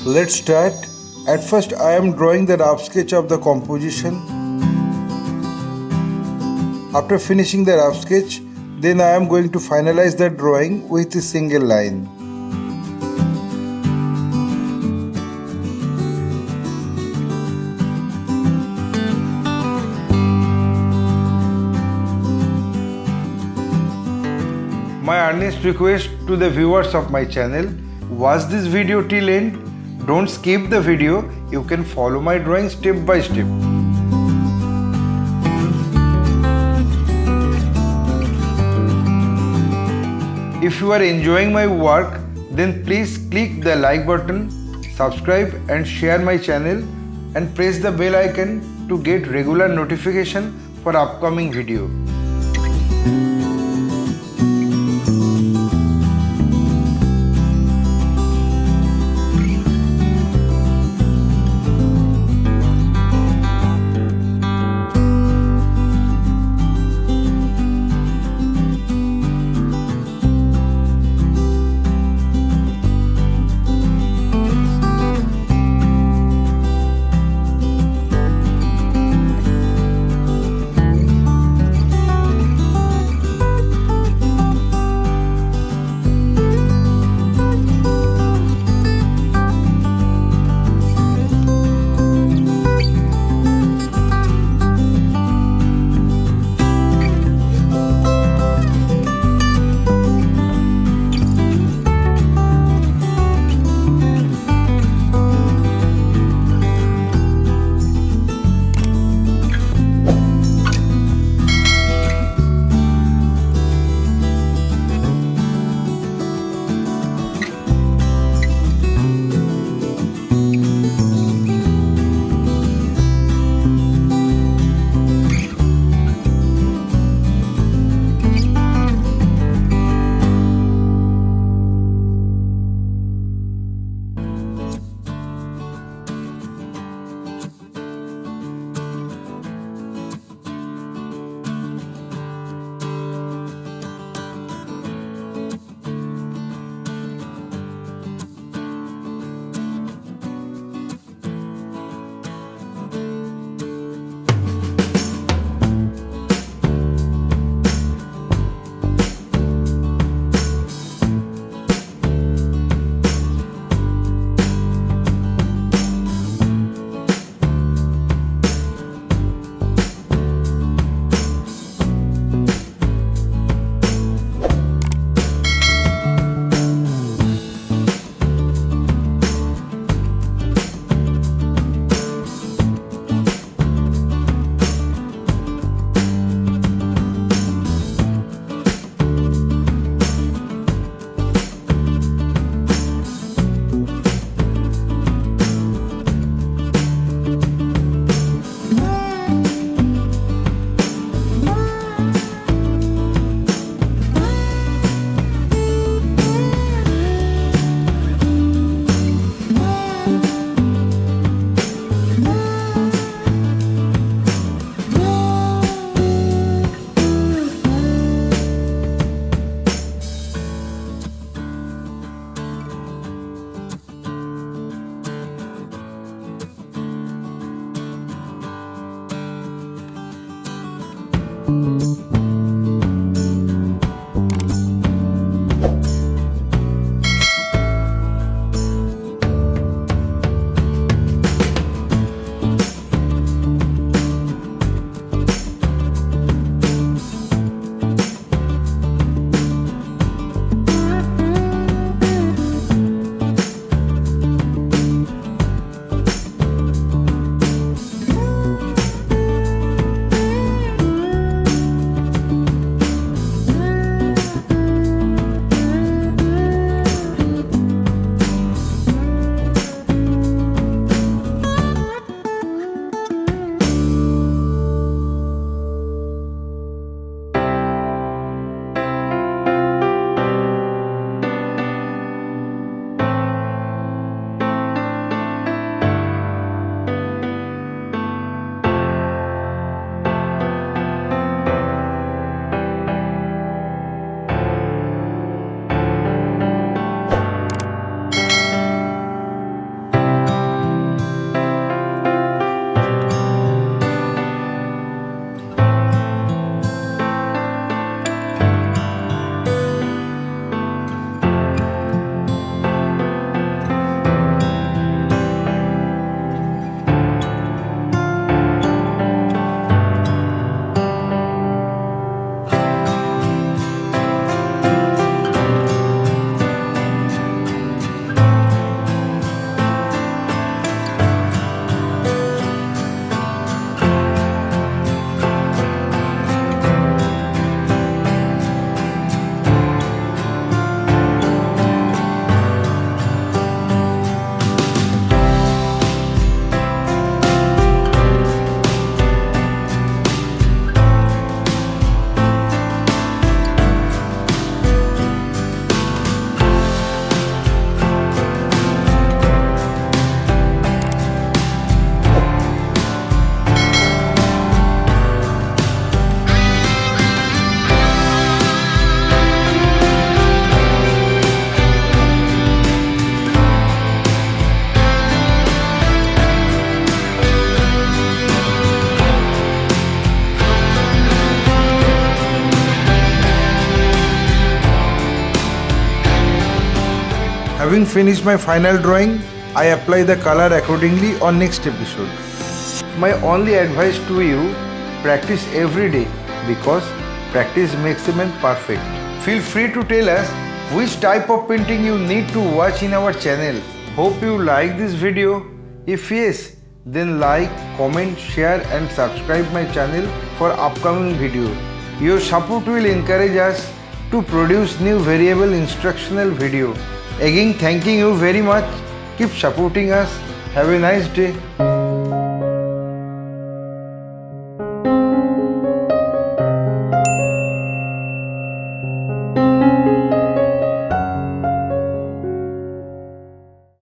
Let's start. At first I am drawing the rough sketch of the composition. After finishing the rough sketch, then I am going to finalize the drawing with a single line. My earnest request to the viewers of my channel, watch this video till end. Don't skip the video. You can follow my drawing step by step. If you are enjoying my work, then please click the like button, subscribe and share my channel, and press the bell icon to get regular notification for upcoming video. Having finished my final drawing, I apply the color accordingly on next episode. My only advice to you, practice every day because practice makes a man perfect. Feel free to tell us which type of painting you need to watch in our channel. Hope you like this video. If yes, then like, comment, share and subscribe my channel for upcoming video. Your support will encourage us to produce new variable instructional video. Again, thanking you very much. Keep supporting us. Have a nice day.